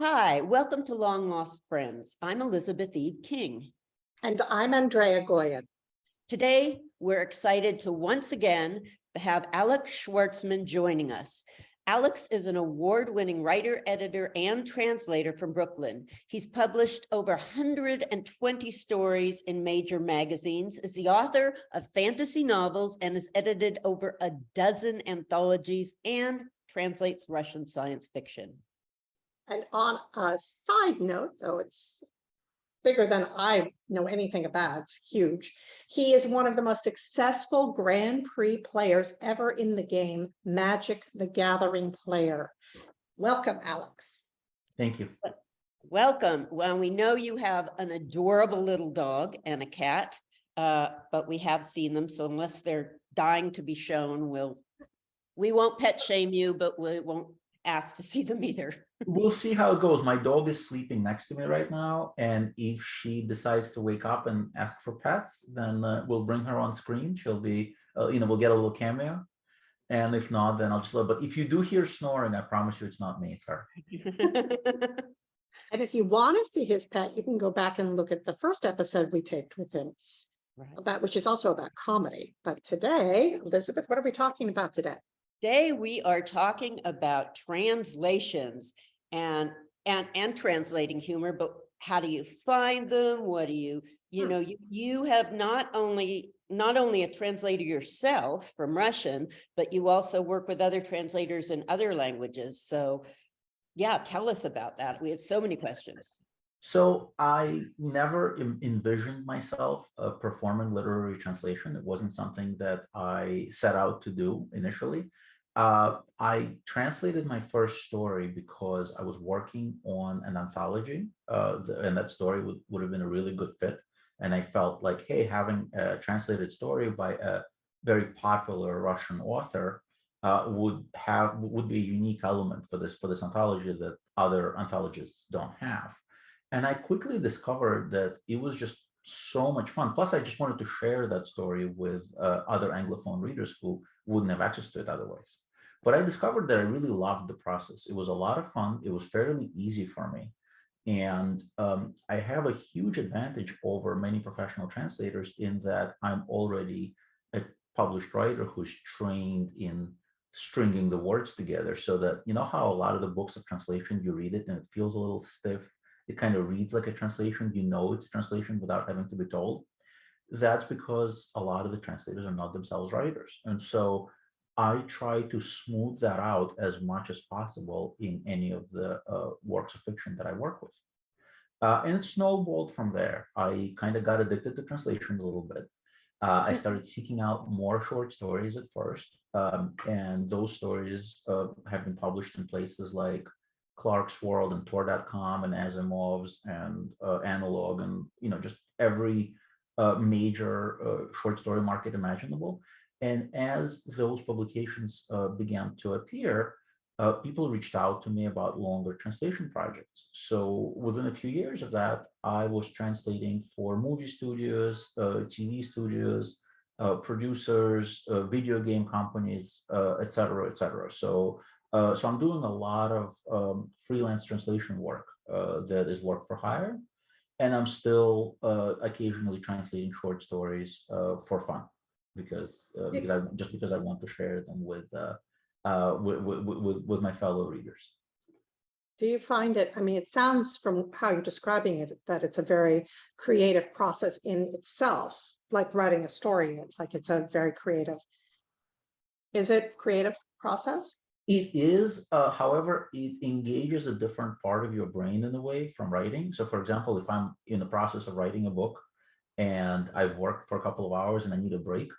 Hi, welcome to Long Lost Friends. I'm Elizabeth Eve King. And I'm Andrea Goyan. Today, we're excited to once again have Alex Shvartsman joining us. Alex is an award-winning writer, editor, and translator from Brooklyn. He's published over 120 stories in major magazines, is the author of fantasy novels, and has edited over a dozen anthologies and translates Russian science fiction. And on a side note, though it's bigger than I know anything about, it's huge, he is one of the most successful Grand Prix players ever in the game, Magic the Gathering player. Welcome, Alex. Thank you. Welcome. Well, we know you have an adorable little dog and a cat, but we have seen them. So unless they're dying to be shown, we won't pet shame you, but we won't ask to see them either. We'll see how it goes. My dog is sleeping next to me right now, and if she decides to wake up and ask for pets, then we'll bring her on screen. She'll be, we'll get a little cameo. And if not, then I'll just let. But if you do hear snoring, I promise you it's not me, it's her. And if you want to see his pet, you can go back and look at the first episode we taped with him, which is also about comedy. But today, Elizabeth, what are we talking about today? Today we are talking about translations and translating humor, but how do you find them? What do you have not only a translator yourself from Russian, but you also work with other translators in other languages. So yeah, tell us about that. We have so many questions. So I never envisioned myself performing literary translation. It wasn't something that I set out to do initially. I translated my first story because I was working on an anthology, and that story would have been a really good fit. And I felt like, hey, having a translated story by a very popular Russian author would be a unique element for this anthology that other anthologies don't have. And I quickly discovered that it was just so much fun. Plus, I just wanted to share that story with other Anglophone readers who wouldn't have access to it otherwise. But I discovered that I really loved the process. It was a lot of fun. It was fairly easy for me. And I have a huge advantage over many professional translators in that I'm already a published writer who's trained in stringing the words together, so that, you know how a lot of the books of translation, you read it and it feels a little stiff. It kind of reads like a translation. You know it's a translation without having to be told. That's because a lot of the translators are not themselves writers. And so I try to smooth that out as much as possible in any of the works of fiction that I work with. And it snowballed from there. I kind of got addicted to translation a little bit. I started seeking out more short stories at first. And those stories have been published in places like Clark's World and Tor.com and Asimov's and Analog and just every major short story market imaginable. And as those publications began to appear, people reached out to me about longer translation projects. So within a few years of that, I was translating for movie studios, TV studios, producers, video game companies, et cetera, et cetera. So I'm doing a lot of freelance translation work that is work for hire. And I'm still occasionally translating short stories for fun because I want to share them with my fellow readers. Do you find it, I mean, it sounds from how you're describing it, that it's a very creative process in itself, like writing a story. It's like it's a very creative. Is it creative process? It is, however, it engages a different part of your brain in a way from writing. So for example, if I'm in the process of writing a book and I've worked for a couple of hours and I need a break,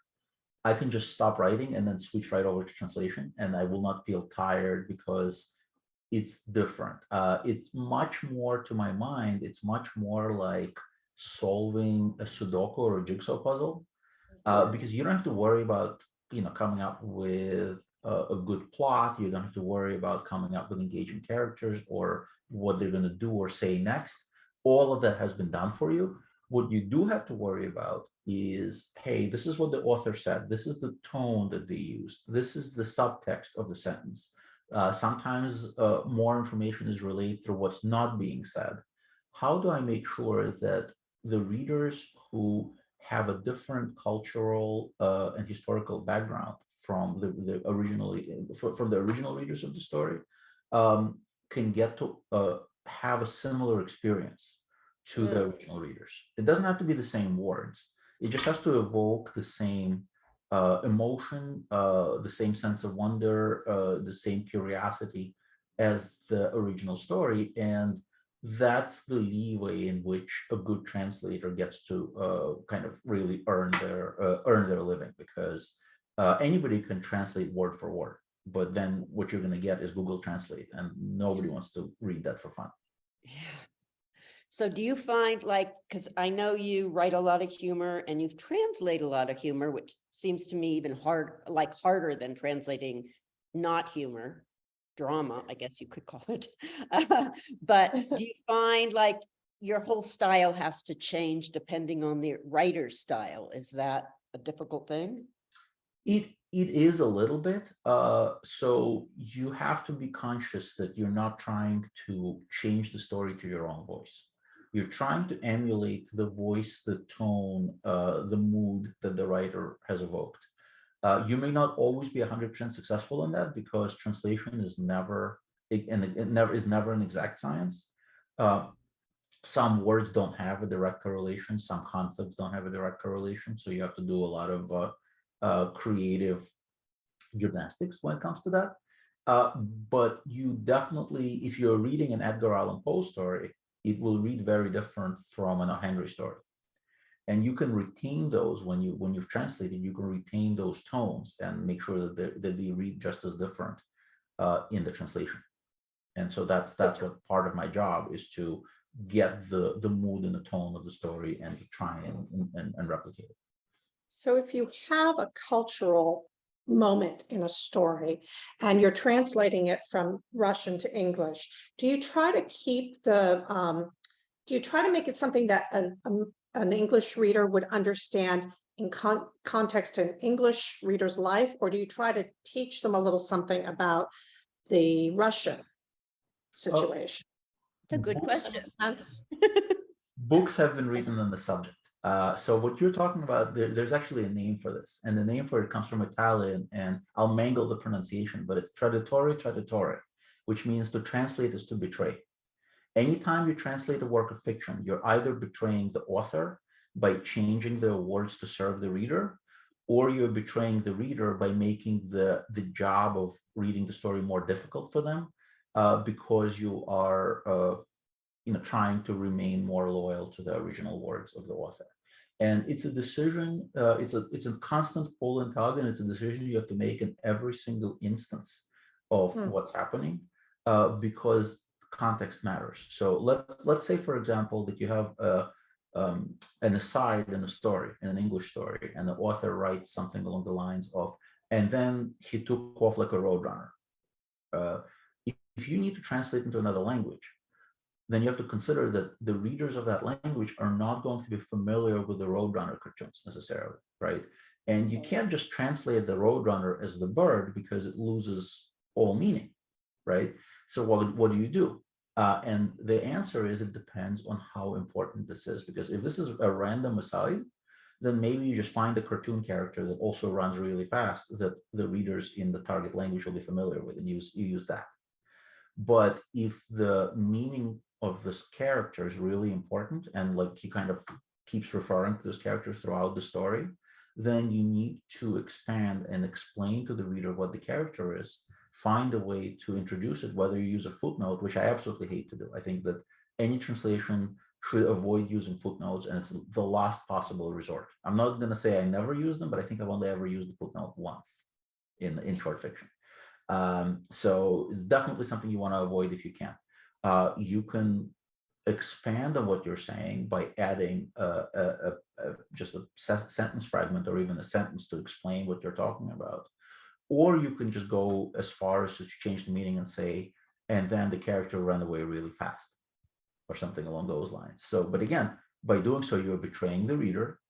I can just stop writing and then switch right over to translation, and I will not feel tired because it's different. It's much more, to my mind, it's much more like solving a Sudoku or a jigsaw puzzle, because you don't have to worry about coming up with a good plot. You don't have to worry about coming up with engaging characters or what they're going to do or say next. All of that has been done for you. What you do have to worry about is, hey, this is what the author said. This is the tone that they used. This is the subtext of the sentence. Sometimes more information is relayed through what's not being said. How do I make sure that the readers who have a different cultural and historical background from the from the original readers of the story can get to have a similar experience to the original readers? It doesn't have to be the same words. It just has to evoke the same emotion, the same sense of wonder, the same curiosity as the original story. And that's the leeway in which a good translator gets to kind of really earn their living, because anybody can translate word for word, but then what you're going to get is Google Translate, and nobody wants to read that for fun. Yeah. So do you find, like, because I know you write a lot of humor and you've translated a lot of humor, which seems to me even harder than translating not humor, drama, I guess you could call it. But do you find like your whole style has to change depending on the writer's style? Is that a difficult thing? It is a little bit. So you have to be conscious that you're not trying to change the story to your own voice. You're trying to emulate the voice, the tone, the mood that the writer has evoked. You may not always be 100% successful in that, because translation is never, it never an exact science. Some words don't have a direct correlation. Some concepts don't have a direct correlation. So you have to do a lot of creative gymnastics when it comes to that. But you definitely, if you're reading an Edgar Allan Poe story, it will read very different from an O. Henry story. And you can retain those when you've translated. You can retain those tones and make sure that they read just as different in the translation. And so that's what part of my job is, to get the mood and the tone of the story and to try and replicate it. So if you have a cultural moment in a story and you're translating it from Russian to English, do you try to keep do you try to make it something that an English reader would understand in context to an English reader's life, or do you try to teach them a little something about the Russian situation? It's a good Books- question. Sense? Books have been written on the subject. So what you're talking about, there's actually a name for this, and the name for it comes from Italian, and I'll mangle the pronunciation, but it's traditore, which means to translate is to betray. Anytime you translate a work of fiction, you're either betraying the author by changing the words to serve the reader, or you're betraying the reader by making the job of reading the story more difficult for them, because you are trying to remain more loyal to the original words of the author. And it's a decision, it's a constant pull and tug, and it's a decision you have to make in every single instance of what's happening, because context matters. So let's say, for example, that you have an aside in a story, in an English story, and the author writes something along the lines of, and then he took off like a roadrunner. If you need to translate into another language, then you have to consider that the readers of that language are not going to be familiar with the Roadrunner cartoons necessarily, right? And you can't just translate the Roadrunner as the bird, because it loses all meaning, right? So what do you do? And the answer is, it depends on how important this is, because if this is a random aside, then maybe you just find a cartoon character that also runs really fast that the readers in the target language will be familiar with, and you use that. But if the meaning of this character is really important, and like he kind of keeps referring to those characters throughout the story, then you need to expand and explain to the reader what the character is, find a way to introduce it, whether you use a footnote, which I absolutely hate to do. I think that any translation should avoid using footnotes, and it's the last possible resort. I'm not going to say I never use them, but I think I've only ever used a footnote once in short fiction. So it's definitely something you want to avoid if you can. You can expand on what you're saying by adding just a sentence fragment, or even a sentence to explain what you're talking about. Or you can just go as far as to change the meaning and say, and then the character ran away really fast, or something along those lines. So, but again, by doing so, you're betraying the reader,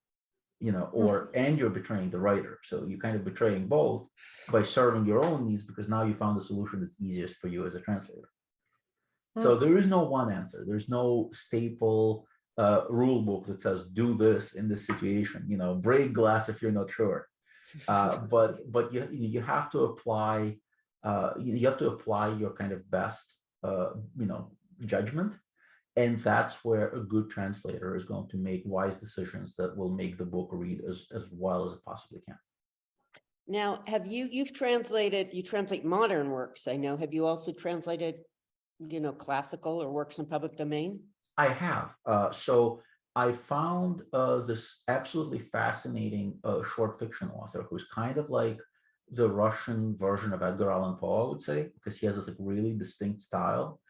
and you're betraying the writer. So you're kind of betraying both by serving your own needs, because now you found a solution that's easiest for you as a translator. So there is no one answer. There's no staple rule book that says do this in this situation. Break glass if you're not sure. But you have to apply your kind of best judgment, and that's where a good translator is going to make wise decisions that will make the book read as well as it possibly can. Now, you translate modern works, I know. Have you also translated, classical or works in public domain? I have. So I found this absolutely fascinating short fiction author who's kind of like the Russian version of Edgar Allan Poe, I would say, because he has this like really distinct style.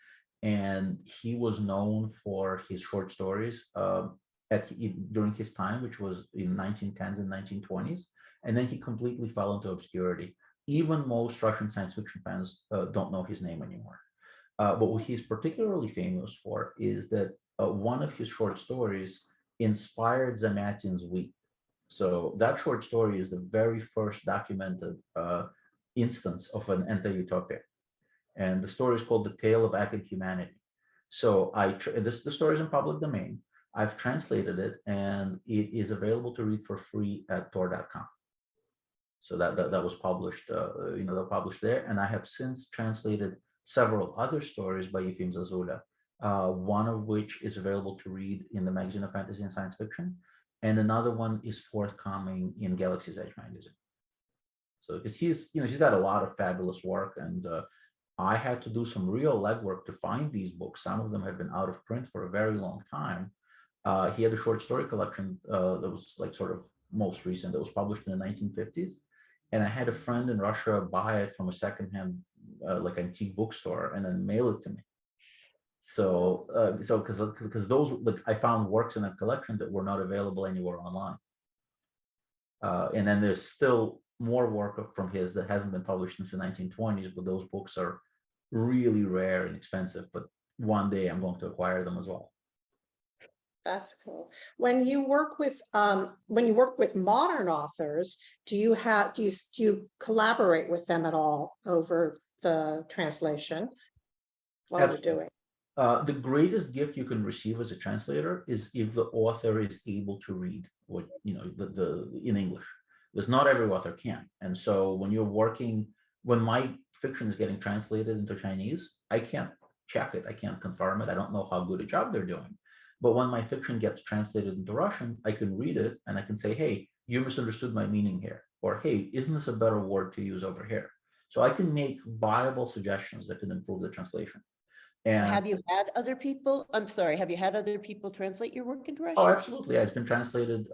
And he was known for his short stories during his time, which was in 1910s and 1920s. And then he completely fell into obscurity. Even most Russian science fiction fans don't know his name anymore. But what he's particularly famous for is that one of his short stories inspired Zamatin's Wheat. So that short story is the very first documented instance of an anti-utopia. And the story is called The Tale of Active Humanity. So the story is in public domain. I've translated it, and it is available to read for free at Tor.com. So that was published, they're published there. And I have since translated several other stories by Yefim Zazula, one of which is available to read in the Magazine of Fantasy and Science Fiction, and another one is forthcoming in Galaxy's Edge magazine. So because she's got a lot of fabulous work, and I had to do some real legwork to find these books. Some of them have been out of print for a very long time. He had a short story collection that was like sort of most recent, that was published in the 1950s. And I had a friend in Russia buy it from a secondhand like antique bookstore and then mail it to me. So because those, like, I found works in that collection that were not available anywhere online. And then there's still more work from his that hasn't been published since the 1920s, but those books are really rare and expensive. But one day I'm going to acquire them as well. That's cool. When you work with modern authors, do you collaborate with them at all over the translation while you're doing? The greatest gift you can receive as a translator is if the author is able to read what in English, because not every author can. And so when my fiction is getting translated into Chinese, I can't check it, I can't confirm it, I don't know how good a job they're doing. But when my fiction gets translated into Russian, I can read it and I can say, hey, you misunderstood my meaning here, or hey, isn't this a better word to use over here? So I can make viable suggestions that can improve the translation. And have you had other people translate your work into Russian? Oh, absolutely. Yeah, it's been translated.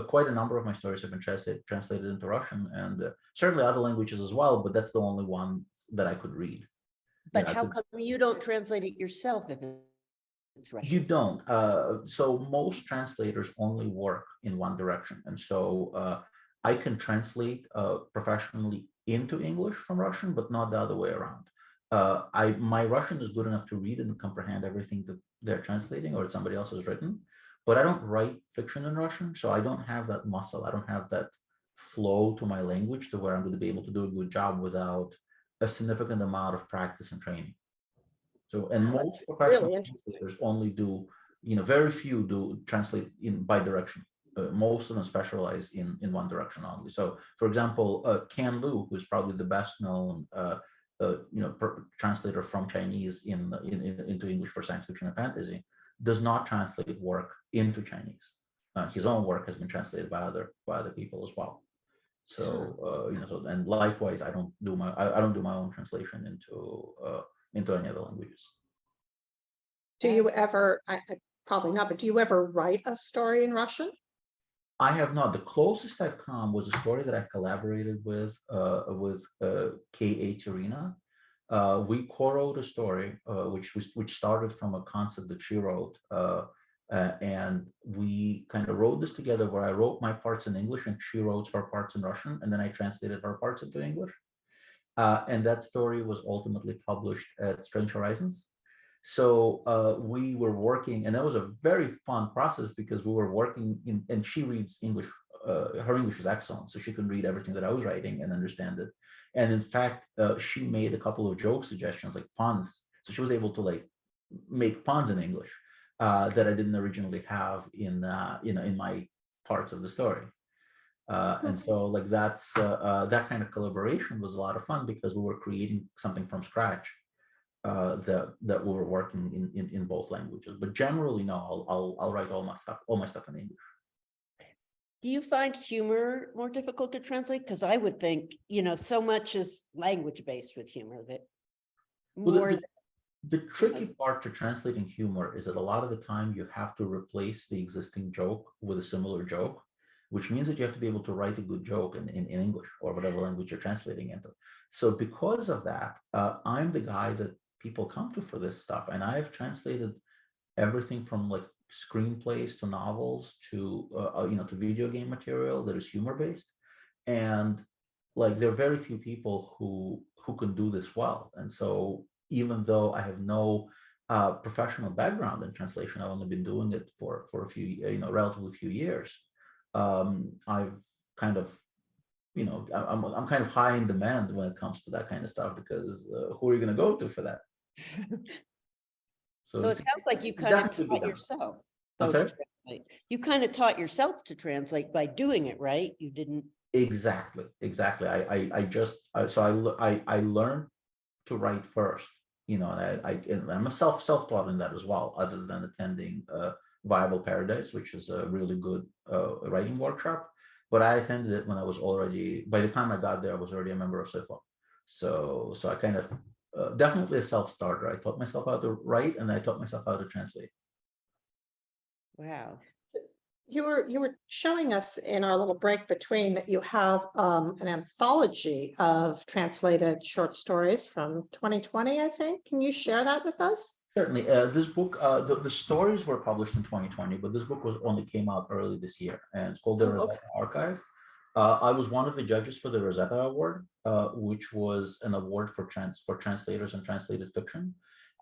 Quite a number of my stories have been translated into Russian, and certainly other languages as well, but that's the only one that I could read. But how come you don't translate it yourself if it's Russian? You don't. So most translators only work in one direction. And so I can translate professionally into English from Russian, but not the other way around. My Russian is good enough to read and comprehend everything that they're translating or somebody else has written, but I don't write fiction in Russian, so I don't have that muscle. I don't have that flow to my language to where I'm going to be able to do a good job without a significant amount of practice and training. So, and most professional translators only do, very few do translate in bidirection. Most of them specialize in one direction only. So, for example, Ken Liu, who's probably the best known translator from Chinese into English for science fiction and fantasy, does not translate work into Chinese. His own work has been translated by other people as well. So and likewise, I don't do my own translation into any other languages. Do you ever? Probably not, but do you ever write a story in Russian? I have not. The closest I've come was a story that I collaborated with K.A. Terina. We co-wrote a story which started from a concept that she wrote, and we kind of wrote this together, where I wrote my parts in English and she wrote her parts in Russian, and then I translated her parts into English. And that story was ultimately published at Strange Horizons. So we were working, and that was a very fun process because we were working and she reads English her English is excellent, so she can read everything that I was writing and understand it. And in fact, she made a couple of joke suggestions, like puns. So she was able to like make puns in English that I didn't originally have in in my parts of the story. And so like that's that kind of collaboration was a lot of fun because we were creating something from scratch that we were working in both languages. But generally, no, I'll write all my stuff in English. Do you find humor more difficult to translate? Because I would think, so much is language-based with humor that Well, more. the tricky part to translating humor is that a lot of the time you have to replace the existing joke with a similar joke, which means that you have to be able to write a good joke in English or whatever language you're translating into. So because of that, I'm the guy that people come to for this stuff. And I've translated everything from like screenplays to novels to to video game material that is humor based, and like there are very few people who can do this well. And so even though I have no professional background in translation, I've only been doing it for a few relatively few years. I've kind of I'm kind of high in demand when it comes to that kind of stuff because who are you going to go to for that? So it sounds like you kind of taught yourself. I'm sorry? You kind of taught yourself to translate by doing it, right? You didn't. Exactly. I learned to write first, and I'm a self-taught in that as well, other than attending Viable Paradise, which is a really good writing workshop. But I attended it when I was already, by the time I got there, I was already a member of SIFLA. So I kind of definitely a self-starter. I taught myself how to write, and I taught myself how to translate. Wow. You were showing us in our little break between that you have an anthology of translated short stories from 2020, I think. Can you share that with us? Certainly. This book, the stories were published in 2020, but this book only came out early this year, and it's called The Rosetta Archive. I was one of the judges for the Rosetta Award, which was an award for translators and translated fiction.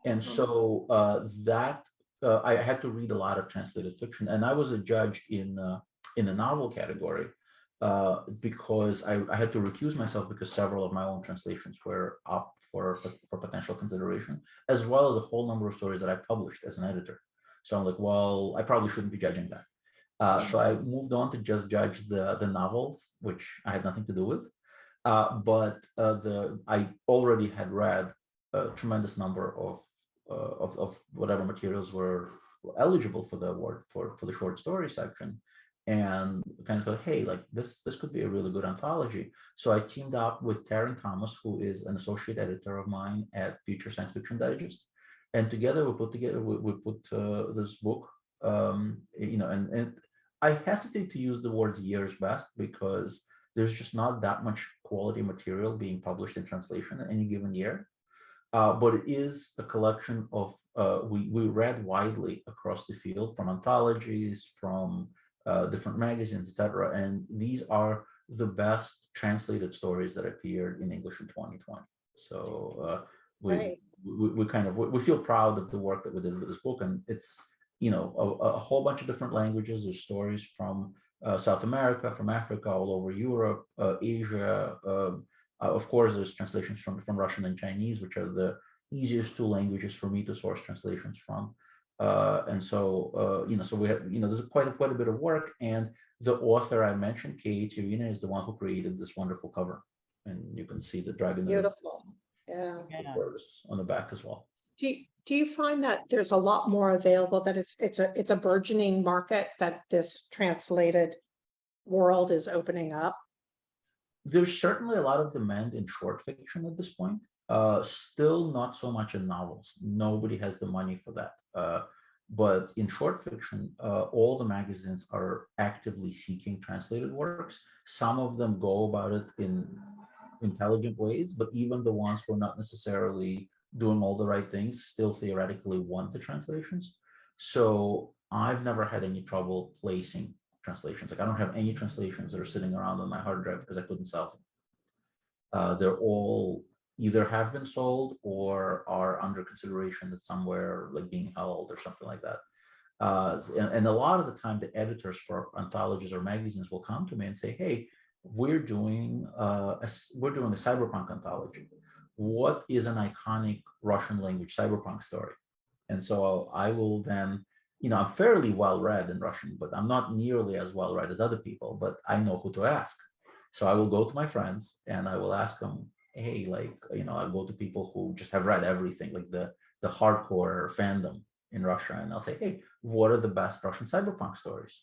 And so I had to read a lot of translated fiction, and I was a judge in the novel category because I had to recuse myself because several of my own translations were up for potential consideration, as well as a whole number of stories that I published as an editor. So I'm like, well, I probably shouldn't be judging that. So I moved on to just judge the novels, which I had nothing to do with. But I already had read a tremendous number of whatever materials were eligible for the award for the short story section, and kind of thought, hey, like this could be a really good anthology. So I teamed up with Taryn Thomas, who is an associate editor of mine at Future Science Fiction Digest, and together we put this book. And I hesitate to use the words years best because there's just not that much quality material being published in translation in any given year. But it is a collection of, we read widely across the field from anthologies, from different magazines, etc. And these are the best translated stories that appeared in English in 2020. So we feel proud of the work that we did with this book, and it's a whole bunch of different languages. There's stories from South America, from Africa, all over Europe, Asia. Of course, there's translations from Russian and Chinese, which are the easiest two languages for me to source translations from. And so, so we have, there's quite a bit of work. And the author I mentioned, Kei Tirina, is the one who created this wonderful cover. And you can see the dragon. Beautiful. Yeah. On the back as well. Do you find that there's a lot more available, that it's a burgeoning market, that this translated world is opening up? There's certainly a lot of demand in short fiction at this point. Still not so much in novels. Nobody has the money for that. But in short fiction, all the magazines are actively seeking translated works. Some of them go about it in intelligent ways, but even the ones who are not necessarily doing all the right things still theoretically want the translations. So I've never had any trouble placing translations. Like I don't have any translations that are sitting around on my hard drive because I couldn't sell them. They're all either have been sold or are under consideration that somewhere, like being held or something like that. And a lot of the time, the editors for anthologies or magazines will come to me and say, "Hey, we're doing a cyberpunk anthology. What is an iconic Russian language cyberpunk story?" And so I will then, I'm fairly well read in Russian, but I'm not nearly as well read as other people, but I know who to ask. So I will go to my friends and I will ask them, hey, I'll go to people who just have read everything, like the hardcore fandom in Russia. And I'll say, hey, what are the best Russian cyberpunk stories?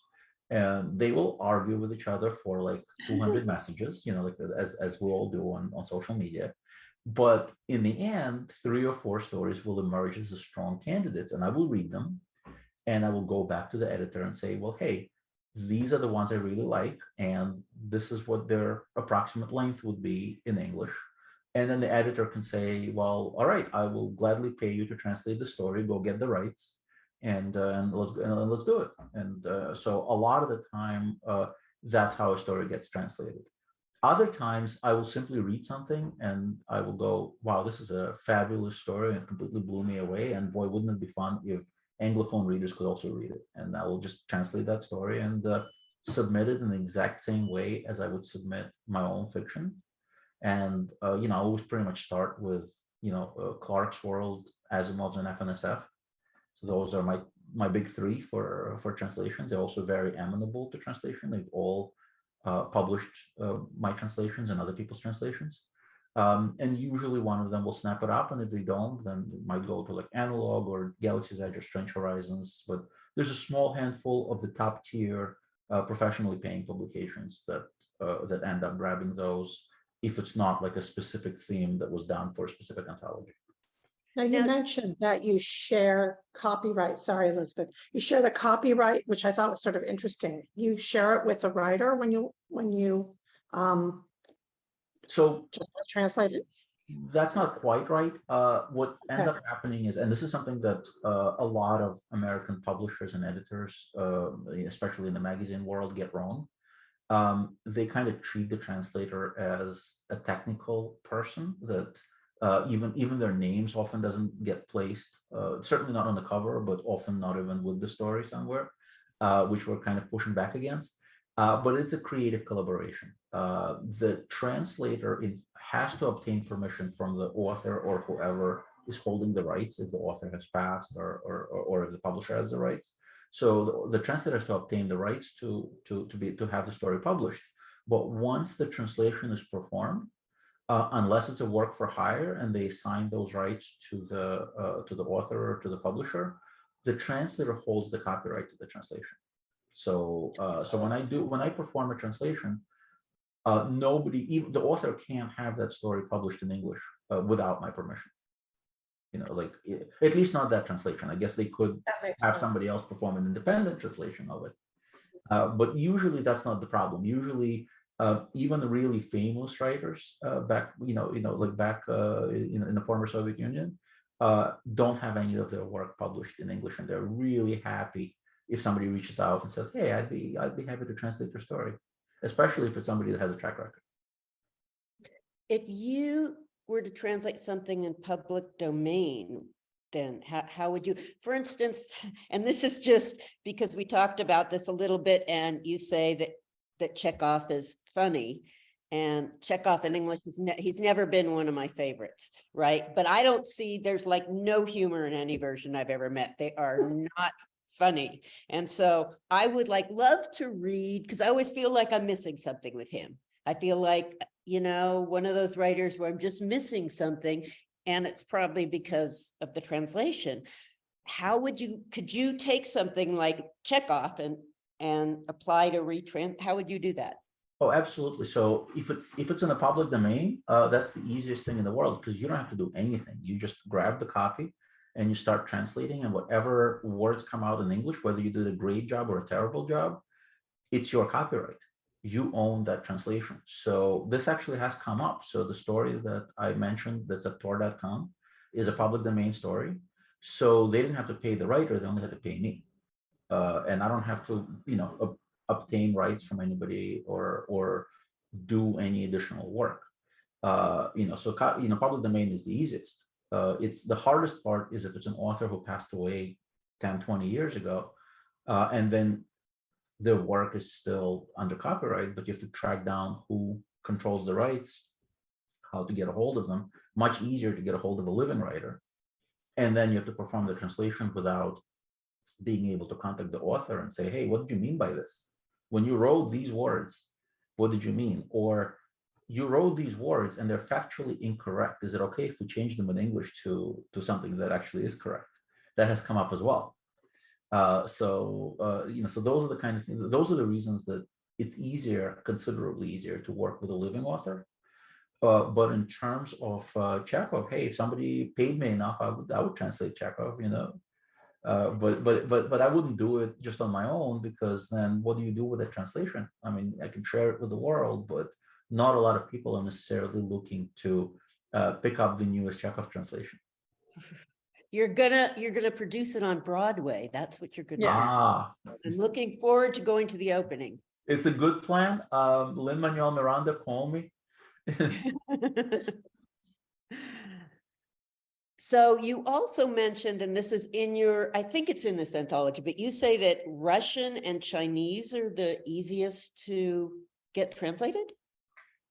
And they will argue with each other for like 200 messages, like as we all do on social media. But in the end, 3 or 4 stories will emerge as the strong candidates, and I will read them, and I will go back to the editor and say, well, hey, these are the ones I really like, and this is what their approximate length would be in English. And then the editor can say, well, all right, I will gladly pay you to translate the story, go get the rights, and let's do it. And so a lot of the time, that's how a story gets translated. Other times I will simply read something and I will go, wow, this is a fabulous story and completely blew me away. And boy, wouldn't it be fun if Anglophone readers could also read it. And I will just translate that story and submit it in the exact same way as I would submit my own fiction. And, I always pretty much start with, Clark's World, Asimov's, and FNSF. So those are my big 3 for translations. They're also very amenable to translation. They've all published my translations and other people's translations. And usually one of them will snap it up, and if they don't, then it might go to like Analog or Galaxy's Edge or Strange Horizons. But there's a small handful of the top tier professionally paying publications that end up grabbing those, if it's not like a specific theme that was done for a specific anthology. Now, you Now- mentioned that you share copyright. Sorry, Elizabeth. You share the copyright, which I thought was sort of interesting. You share it with the writer when you So just translate it. that's not quite right. What ends up happening is, and this is something that a lot of American publishers and editors, especially in the magazine world, get wrong. They kind of treat the translator as a technical person that even their names often doesn't get placed, certainly not on the cover, but often not even with the story somewhere, which we're kind of pushing back against. But it's a creative collaboration. The translator has to obtain permission from the author or whoever is holding the rights, if the author has passed or if the publisher has the rights. So the translator has to obtain the rights to have the story published. But once the translation is performed, unless it's a work for hire and they assign those rights to the author or to the publisher, the translator holds the copyright to the translation. So when I perform a translation, nobody, even the author, can't have that story published in English without my permission. At least not that translation. I guess they could have somebody else perform an independent translation of it. But usually that's not the problem. Usually, even the really famous writers back, back in the former Soviet Union, don't have any of their work published in English, and they're really happy if somebody reaches out and says, "Hey, I'd be happy to translate your story," especially if it's somebody that has a track record. If you were to translate something in public domain, then how would you, for instance, and this is just because we talked about this a little bit, and you say that Chekhov is funny, and Chekhov in English he's never been one of my favorites, right? But I don't see, there's like no humor in any version I've ever met. They are not funny. And so I would love to read, because I always feel like I'm missing something with him. I feel like, one of those writers where I'm just missing something, and it's probably because of the translation. Could you take something like Chekhov and apply to how would you do that? Oh, absolutely. So if it's in the public domain, that's the easiest thing in the world, because you don't have to do anything. You just grab the copy and you start translating, and whatever words come out in English, whether you did a great job or a terrible job, it's your copyright. You own that translation. So this actually has come up. So the story that I mentioned that's at Tor.com is a public domain story. So they didn't have to pay the writer, they only had to pay me. And I don't have to, obtain rights from anybody or do any additional work. Public domain is the easiest. It's the hardest part is if it's an author who passed away 10, 20 years ago. And then their work is still under copyright, but you have to track down who controls the rights, how to get a hold of them. Much easier to get a hold of a living writer. And then you have to perform the translation without being able to contact the author and say, hey, what did you mean by this? When you wrote these words, what did you mean? Or you wrote these words and they're factually incorrect. Is it okay if we change them in English to something that actually is correct? That has come up as well. So those are the kind of things, those are the reasons that it's easier, considerably easier to work with a living author. But in terms of Chekhov, hey, if somebody paid me enough, I would translate Chekhov, but I wouldn't do it just on my own, because then what do you do with a translation? I mean, I can share it with the world, but not a lot of people are necessarily looking to pick up the newest Chekhov translation. You're gonna produce it on Broadway. That's what you're gonna do. I'm looking forward to going to the opening. It's a good plan. Lin-Manuel Miranda, call me. So you also mentioned, and this is in your, I think it's in this anthology, but you say that Russian and Chinese are the easiest to get translated?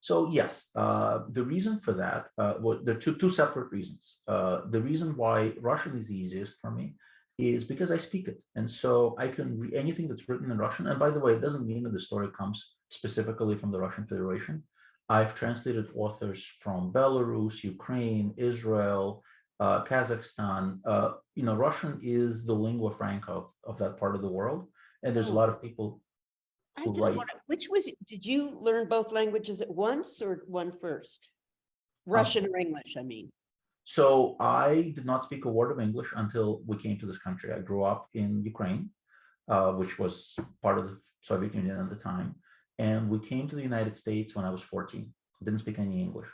So yes, the reason for that, well, there are two separate reasons. The reason why Russian is easiest for me is because I speak it. And so I can read anything that's written in Russian. And by the way, it doesn't mean that the story comes specifically from the Russian Federation. I've translated authors from Belarus, Ukraine, Israel, Kazakhstan. Russian is the lingua franca of that part of the world. And there's a lot of people I who just write. wonder, did you learn both languages at once or one first? Russian or English, I mean. So I did not speak a word of English until we came to this country. I grew up in Ukraine, which was part of the Soviet Union at the time. And we came to the United States when I was 14. Didn't speak any English.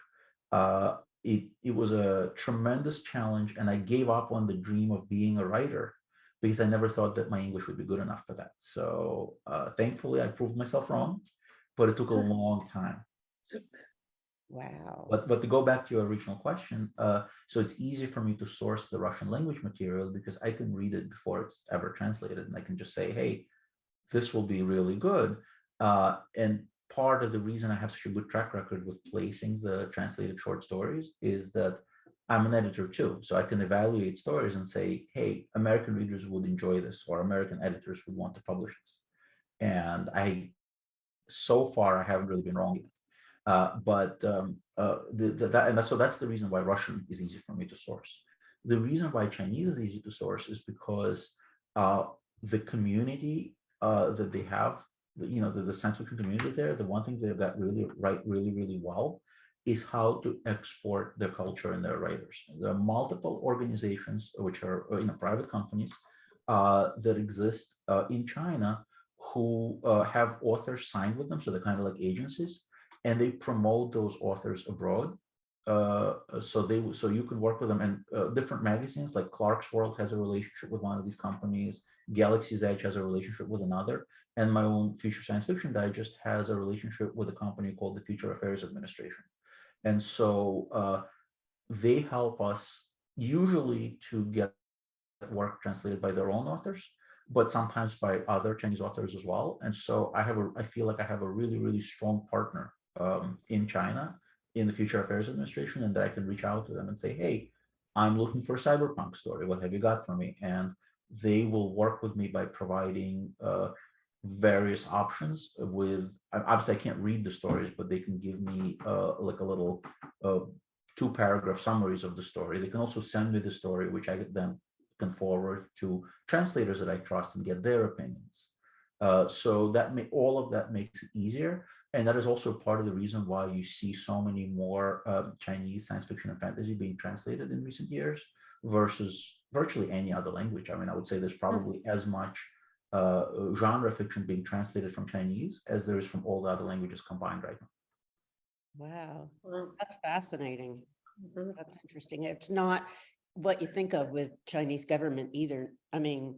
It was a tremendous challenge, and I gave up on the dream of being a writer because I never thought that my English would be good enough for that. So thankfully, I proved myself wrong, but it took a long time. Wow. But to go back to your original question, so it's easy for me to source the Russian language material because I can read it before it's ever translated, and I can just say, hey, this will be really good. And part of the reason I have such a good track record with placing the translated short stories is that I'm an editor too. So I can evaluate stories and say, hey, American readers would enjoy this, or American editors would want to publish this. And so far, I haven't really been wrong yet. So that's the reason why Russian is easy for me to source. The reason why Chinese is easy to source is because the community that they have, the science fiction community there, the one thing they've got really really well is how to export their culture and their writers. There are multiple organizations which are private companies that exist in China who have authors signed with them, so they're kind of like agencies, and they promote those authors abroad. So you can work with them, and different magazines like Clark's World has a relationship with one of these companies. Galaxy's Edge has a relationship with another, and my own Future Science Fiction Digest has a relationship with a company called the Future Affairs Administration. And so they help us usually to get work translated by their own authors, but sometimes by other Chinese authors as well. And so I feel like I have a really, really strong partner in China, in the Future Affairs Administration, and that I can reach out to them and say, hey, I'm looking for a cyberpunk story. What have you got for me? And they will work with me by providing various options with, obviously I can't read the stories, but they can give me like a little 2-paragraph summaries of the story. They can also send me the story, which I then can forward to translators that I trust and get their opinions. So all of that makes it easier. And that is also part of the reason why you see so many more Chinese science fiction and fantasy being translated in recent years versus virtually any other language. I mean, I would say there's probably as much genre fiction being translated from Chinese as there is from all the other languages combined right now. Wow, that's fascinating. That's interesting. It's not what you think of with Chinese government either. I mean,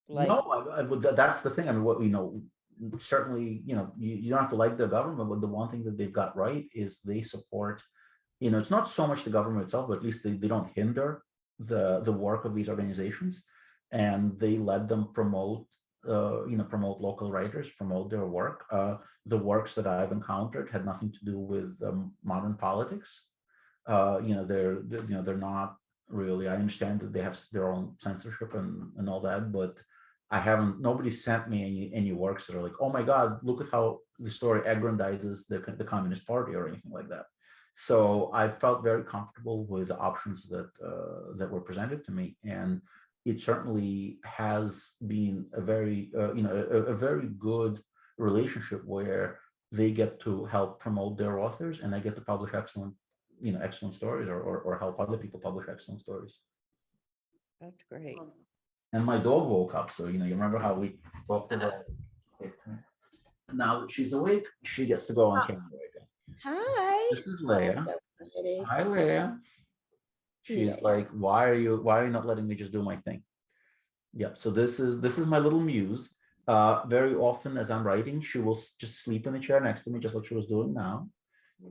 like, no, that's the thing. I mean, certainly, you don't have to like the government, but the one thing that they've got right is they support, it's not so much the government itself, but at least they don't hinder the work of these organizations, and they let them promote promote local writers, promote their work. The works that I've encountered had nothing to do with modern politics. They're not really. I understand that they have their own censorship and all that, but nobody sent me any works that are like, oh my God, look at how the story aggrandizes the Communist Party or anything like that. So I felt very comfortable with the options that were presented to me, and it certainly has been a very good relationship where they get to help promote their authors, and I get to publish excellent stories, or help other people publish excellent stories. That's great. And my dog woke up, so you remember how we talked about. Now that she's awake, she gets to go on camera again. Hi. This is Leia. So pretty. Hi, Leia. She's Leia. like, why are you not letting me just do my thing? Yeah. So this is my little muse. Very often as I'm writing, she will just sleep in the chair next to me, just like she was doing now.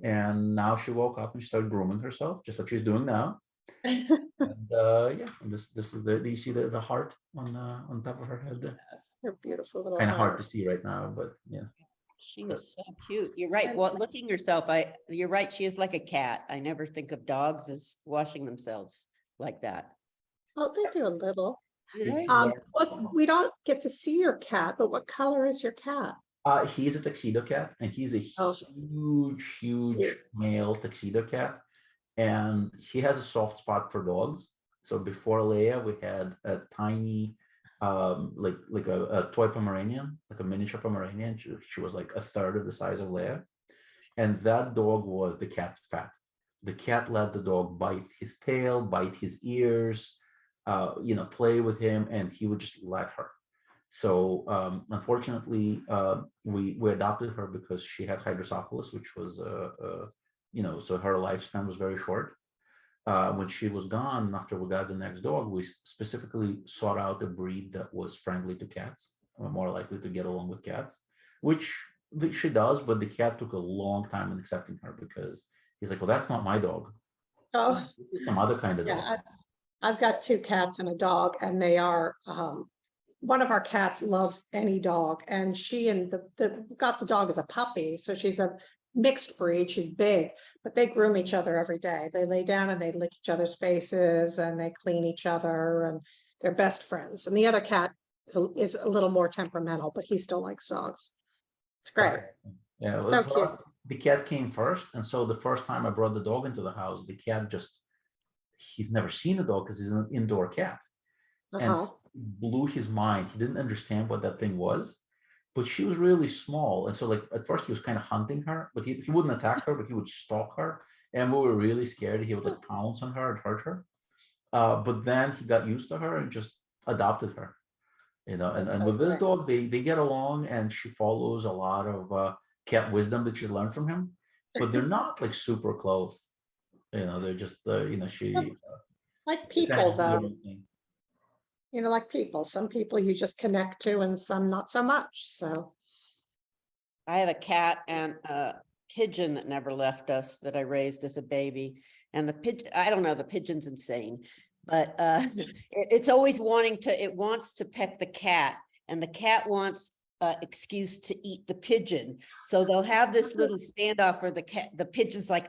And now she woke up and she started grooming herself, just like she's doing now. And and this is do you see the heart on top of her head there? Her beautiful little Kind of hard heart. to see right now, but yeah. She is so cute. You're right. Well, looking herself, you're right. She is like a cat. I never think of dogs as washing themselves like that. Oh, they do a little. Do they? We don't get to see your cat, but what color is your cat? He's a tuxedo cat, and he's a Oh. huge male tuxedo cat, and he has a soft spot for dogs. So before Leia, we had a tiny, like a toy Pomeranian, like a miniature Pomeranian. She was like a third of the size of Leia, and that dog was the cat's pet. The cat let the dog bite his tail, bite his ears, play with him, and he would just let her. So unfortunately, we adopted her because she had hydrocephalus, which was so her lifespan was very short. When she was gone, after we got the next dog, we specifically sought out a breed that was friendly to cats, or more likely to get along with cats, which she does. But the cat took a long time in accepting her because he's like, well, that's not my dog. Oh, This is some other kind of dog. yeah. I've got 2 cats and a dog, and they are, one of our cats loves any dog, and she and got the dog as a puppy. So she's a mixed breed. She's big, but they groom each other every day. They lay down and they lick each other's faces and they clean each other, and they're best friends. And the other cat is a little more temperamental, but he still likes dogs. It's great. Yeah, So cute. The cat came first, and so the first time I brought the dog into the house, the cat he's never seen a dog because he's an indoor cat, and it blew his mind. He didn't understand what that thing was, but she was really small, and so like at first he was kind of hunting her, but he wouldn't attack her, but he would stalk her, and we were really scared. He would like pounce on her and hurt her, but then he got used to her and just adopted her. And with this dog, they get along, and she follows a lot of cat wisdom that she's learned from him, but they're not like super close. They're just she like people though. thing. Like people. Some people you just connect to, and some not so much. So I have a cat and a pigeon that never left us that I raised as a baby. And the pigeon, I don't know, the pigeon's insane, but it's always it wants to peck the cat, and the cat wants excuse to eat the pigeon. So they'll have this little standoff where the pigeon's like,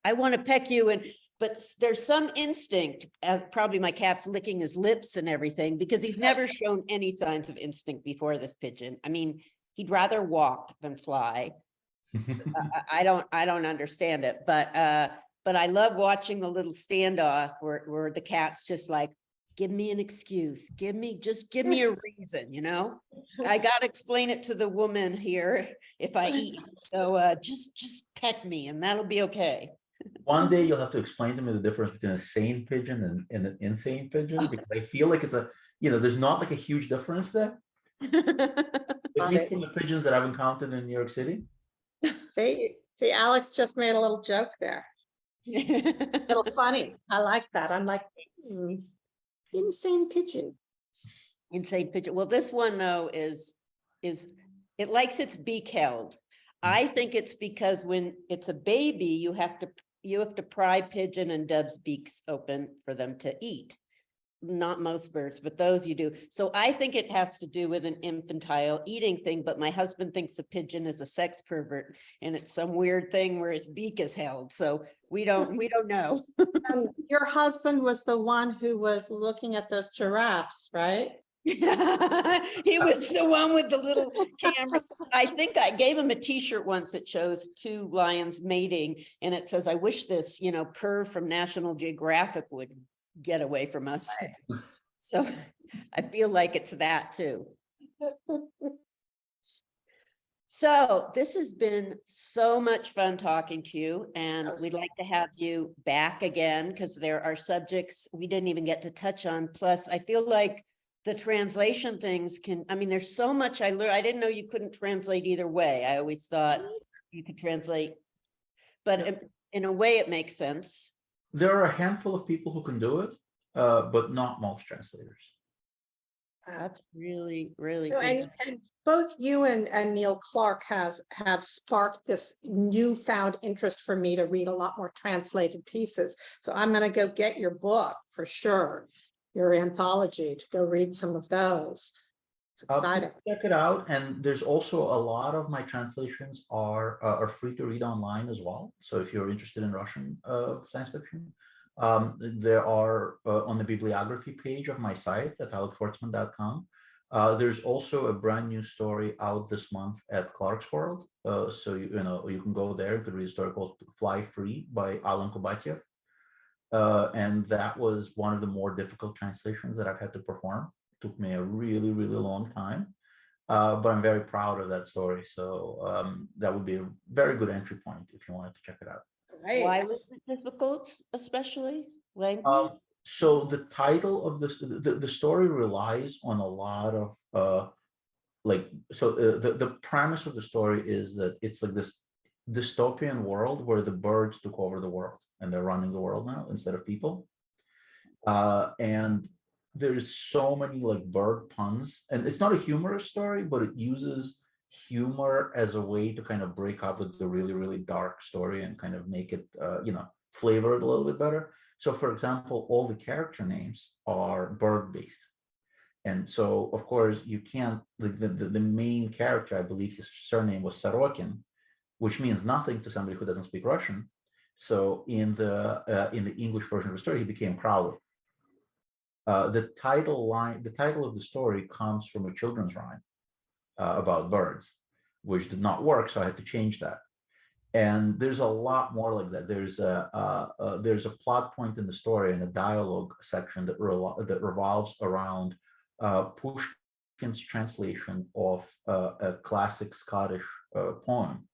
I want to peck you. But there's some instinct, probably my cat's licking his lips and everything, because he's never shown any signs of instinct before, this pigeon. I mean, he'd rather walk than fly. I don't understand it, but I love watching the little standoff where the cat's just like, give me an excuse, give me a reason, I got to explain it to the woman here if I eat. So just peck me and that'll be okay. One day you'll have to explain to me the difference between a sane pigeon and an insane pigeon, because I feel like it's there's not like a huge difference there. At least from the pigeons that I've encountered in New York City. See, Alex just made a little joke there. A little funny. I like that. I'm like, insane pigeon. Insane pigeon. Well, this one though is it likes its beak held. I think it's because when it's a baby, you have to pry pigeon and dove's beaks open for them to eat. not most birds, but those you do. So I think it has to do with an infantile eating thing, but my husband thinks a pigeon is a sex pervert and it's some weird thing where his beak is held. So we don't know. Your husband was the one who was looking at those giraffes, right? He was the one with the little camera. I think I gave him a t-shirt once that shows two lions mating and it says, I wish this, Purr from National Geographic would get away from us. So I feel like it's that too. So this has been so much fun talking to you, and we'd like to have you back again because there are subjects we didn't even get to touch on. Plus, I feel like the translation things there's so much I learned. I didn't know you couldn't translate either way. I always thought you could translate, but in a way it makes sense. There are a handful of people who can do it, but not most translators. That's really, really No, and both you and Neil Clark have sparked this newfound interest for me to read a lot more translated pieces. So I'm going to go get your book for sure, your anthology, to go read some of those. It's exciting. Check it out, and there's also a lot of my translations are free to read online as well. So if you're interested in Russian science fiction, there are on the bibliography page of my site at alexshvartsman.com. There's also a brand new story out this month at Clark's World. So you can go there. You could read a story called "Fly Free" by Alan Kobatyev, and that was one of the more difficult translations that I've had to perform. It took me a really, really long time, but I'm very proud of that story. So that would be a very good entry point if you wanted to check it out. Right. Why was it difficult, especially language? So the title of the story relies on a lot of the premise of the story is that it's like this dystopian world where the birds took over the world and they're running the world now instead of people. And there's so many like bird puns, and it's not a humorous story, but it uses humor as a way to kind of break up with the really, really dark story and kind of make it, flavor it a little bit better. So for example, all the character names are bird based. And so of course you can't, the main character, I believe his surname was Sorokin, which means nothing to somebody who doesn't speak Russian. So in the English version of the story, he became Crowley. The title of the story comes from a children's rhyme about birds, which did not work, so I had to change that. And there's a lot more like that. There's a plot point in the story and a dialogue section that revolves around Pushkin's translation of a classic Scottish poem,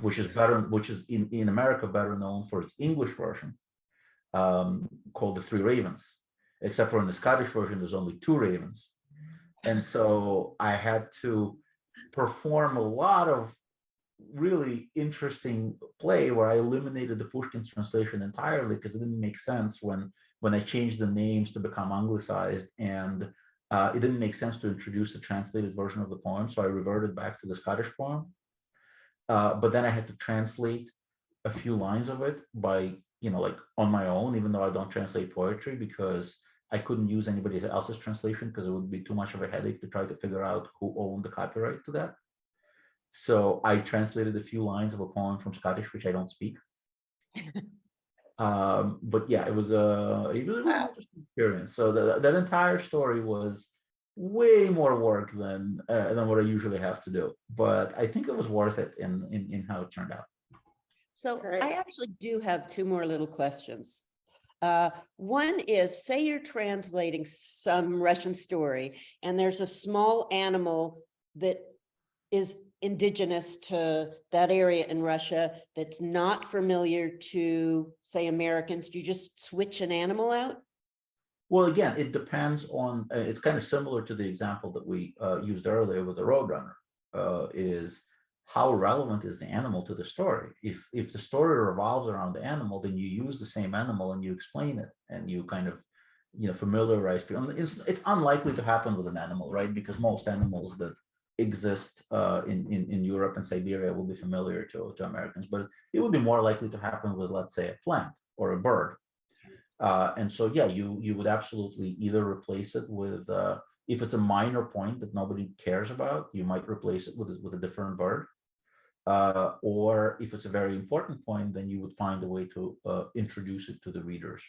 which is in America better known for its English version, called The Three Ravens. Except for in the Scottish version, there's only two ravens. And so I had to perform a lot of really interesting play where I eliminated the Pushkin translation entirely because it didn't make sense when I changed the names to become anglicized, and it didn't make sense to introduce the translated version of the poem. So I reverted back to the Scottish poem. But then I had to translate a few lines of it by, on my own, even though I don't translate poetry, because I couldn't use anybody else's translation because it would be too much of a headache to try to figure out who owned the copyright to that. So I translated a few lines of a poem from Scottish, which I don't speak. But yeah, it was an interesting experience. So that entire story was way more work than what I usually have to do. But I think it was worth it in how it turned out. So I actually do have two more little questions. One is, say you're translating some Russian story and there's a small animal that is indigenous to that area in Russia that's not familiar to, say, Americans. Do you just switch an animal out? Well, again, it depends on, it's kind of similar to the example that we used earlier with the Roadrunner, is how relevant is the animal to the story? If the story revolves around the animal, then you use the same animal and you explain it and you kind of, familiarize people. It's unlikely to happen with an animal, right? Because most animals that exist in Europe and Siberia will be familiar to Americans, but it would be more likely to happen with, let's say, a plant or a bird. And so, yeah, you would absolutely either replace it with, if it's a minor point that nobody cares about, you might replace it with a different bird. Or if it's a very important point, then you would find a way to introduce it to the readers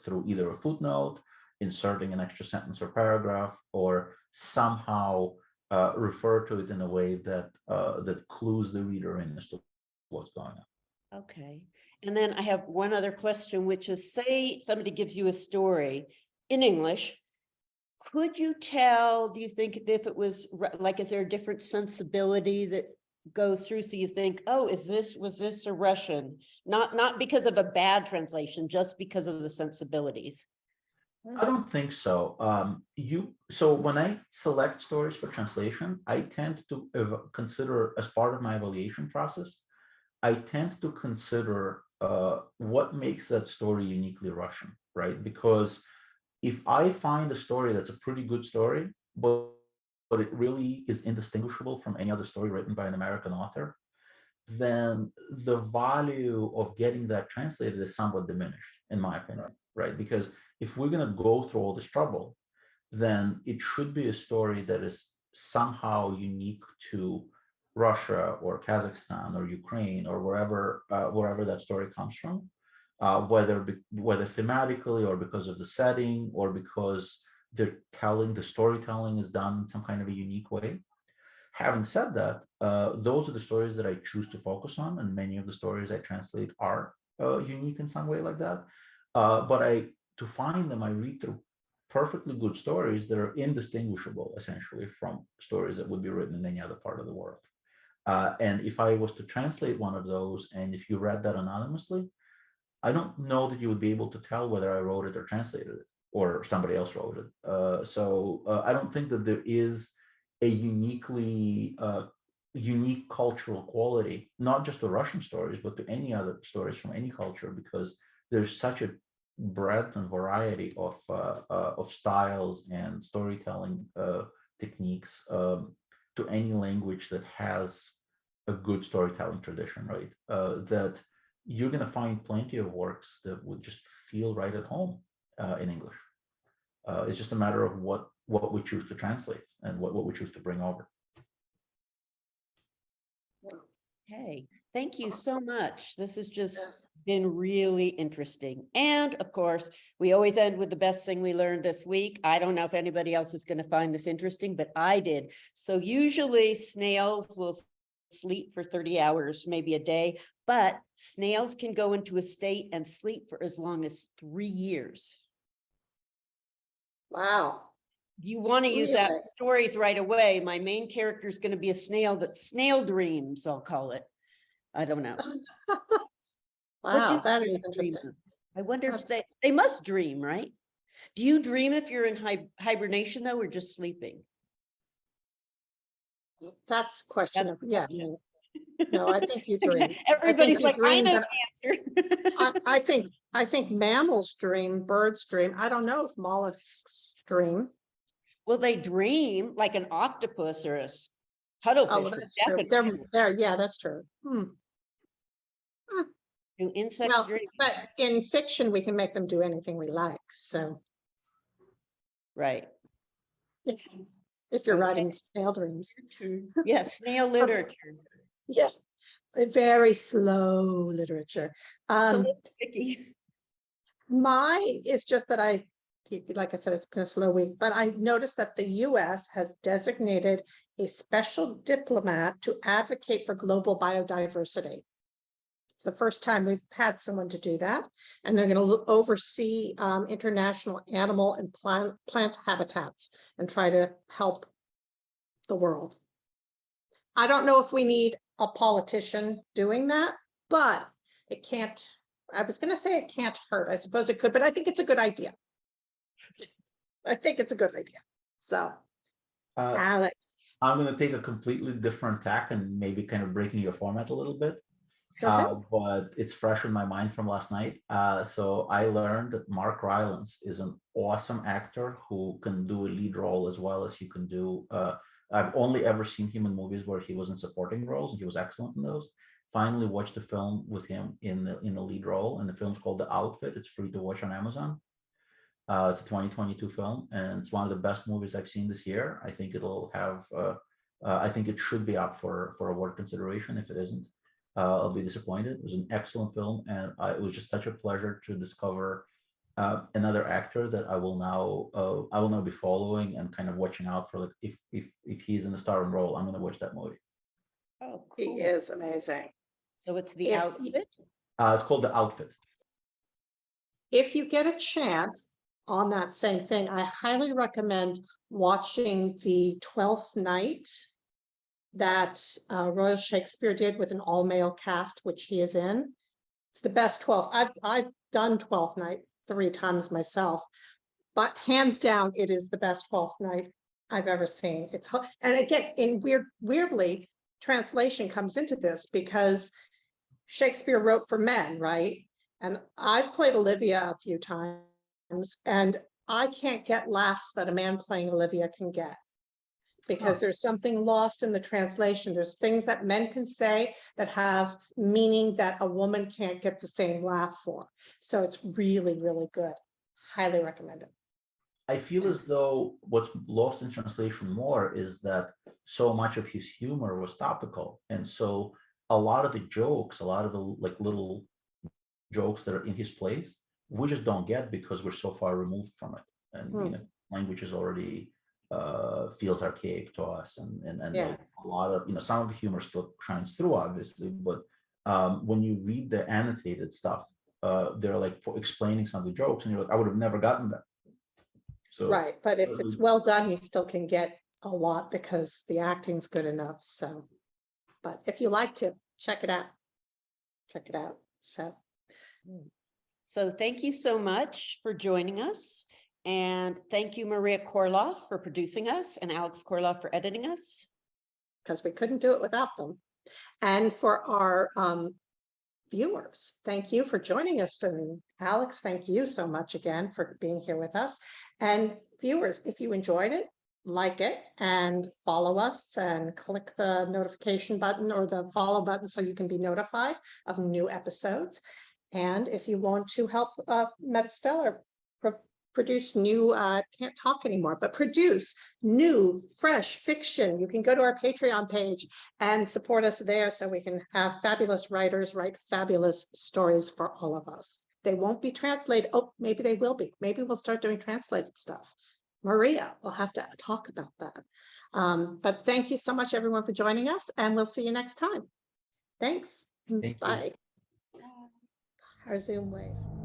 through either a footnote, inserting an extra sentence or paragraph, or somehow refer to it in a way that that clues the reader in as to what's going on. Okay. And then I have one other question, which is, say somebody gives you a story in English. Could you tell, do you think, if it was like, is there a different sensibility that goes through? So you think, oh, was this a Russian? Not because of a bad translation, just because of the sensibilities. I don't think so. So when I select stories for translation, I tend to consider, as part of my evaluation process, I tend to consider what makes that story uniquely Russian, right? Because if I find a story that's a pretty good story, but it really is indistinguishable from any other story written by an American author, then the value of getting that translated is somewhat diminished, in my opinion, right? Because if we're going to go through all this trouble, then it should be a story that is somehow unique to Russia or Kazakhstan or Ukraine or wherever that story comes from, whether thematically or because of the setting or because the storytelling is done in some kind of a unique way. Having said that, those are the stories that I choose to focus on, and many of the stories I translate are unique in some way like that. But to find them, I read through perfectly good stories that are indistinguishable, essentially, from stories that would be written in any other part of the world. And if I was to translate one of those, and if you read that anonymously, I don't know that you would be able to tell whether I wrote it or translated it, or somebody else wrote it. So I don't think that there is a unique cultural quality, not just to Russian stories, but to any other stories from any culture, because there's such a breadth and variety of styles and storytelling techniques to any language that has a good storytelling tradition, right? That you're going to find plenty of works that would just feel right at home in English. It's just a matter of what we choose to translate and what we choose to bring over. Hey, thank you so much. This has just been really interesting. And of course, we always end with the best thing we learned this week. I don't know if anybody else is going to find this interesting, but I did. So usually snails will sleep for 30 hours, maybe a day, but snails can go into a state and sleep for as long as 3 years. Wow. You want to use that stories right away. My main character is going to be a snail that snail dreams, I'll call it. I don't know. Wow, that is interesting. I wonder if they must dream, right? Do you dream if you're in hibernation though, or just sleeping? That's questionable. Yeah. No, I think you dream. Everybody's like, I know the answer. I think mammals dream, birds dream. I don't know if mollusks dream. Well, they dream like an octopus or a cuttlefish. Oh, that's true. They're, yeah, that's true. Do insects dream? But in fiction, we can make them do anything we like. So, right. If you're writing snail dreams. Yes, snail literature. Yeah, very slow literature. Sticky. Mine is just that like I said, it's been a slow week, but I noticed that the US has designated a special diplomat to advocate for global biodiversity. It's the first time we've had someone to do that, and they're going to oversee international animal and plant habitats and try to help the world. I don't know if we need a politician doing that, but it can't, I was going to say it can't hurt. I suppose it could, but I think it's a good idea. I think it's a good idea. So, Alex. I'm going to take a completely different tack and maybe kind of breaking your format a little bit. But it's fresh in my mind from last night. So I learned that Mark Rylance is an awesome actor who can do a lead role as well as you can do. I've only ever seen him in movies where he was in supporting roles, and he was excellent in those. finally watched the film with him in the lead role, and the film's called The Outfit. It's free to watch on Amazon. It's a 2022 film, and it's one of the best movies I've seen this year. I think it'll have. I think it should be up for award consideration. If it isn't, I'll be disappointed. It was an excellent film, and it was just such a pleasure to discover another actor that I will now be following and kind of watching out for. Like if he's in a starring role, I'm going to watch that movie. Oh, He cool. is amazing. So it's The If- Outfit. It's called The Outfit. If you get a chance on that same thing, I highly recommend watching the 12th Night that Royal Shakespeare did with an all-male cast, which he is in. It's the best 12th. I've done 12th Night 3 times myself, but hands down, it is the best 12th Night I've ever seen. And again, weirdly, translation comes into this because Shakespeare wrote for men, right? And I've played Olivia a few times, and I can't get laughs that a man playing Olivia can get, because there's something lost in the translation. There's things that men can say that have meaning that a woman can't get the same laugh for. So it's really, really good. Highly recommend it. I feel as though what's lost in translation more is that so much of his humor was topical, and so a lot of the jokes, a lot of the like little jokes that are in his plays, we just don't get because we're so far removed from it, and you know, language is already feels archaic to us, and Yeah. like a lot of, you know, some of the humor still shines through, obviously, but when you read the annotated stuff, they're like explaining some of the jokes, and you're like, I would have never gotten that. So Right, but if it's well done, you still can get a lot because the acting's good enough. So, but if you like to check it out, check it out. So thank you so much for joining us. And thank you, Maria Korloff, for producing us, and Alex Korloff for editing us. Because we couldn't do it without them. And for our viewers, thank you for joining us. And Alex, thank you so much again for being here with us. And viewers, if you enjoyed it, like it and follow us and click the notification button or the follow button so you can be notified of new episodes. And if you want to help MetaStellar produce new, can't talk anymore, but produce new, fresh fiction, you can go to our Patreon page and support us there so we can have fabulous writers write fabulous stories for all of us. They won't be translated. Oh, maybe they will be. Maybe we'll start doing translated stuff. Maria, we'll have to talk about that. But thank you so much, everyone, for joining us, and we'll see you next time. Thanks. Thank you. Bye. Our Zoom wave.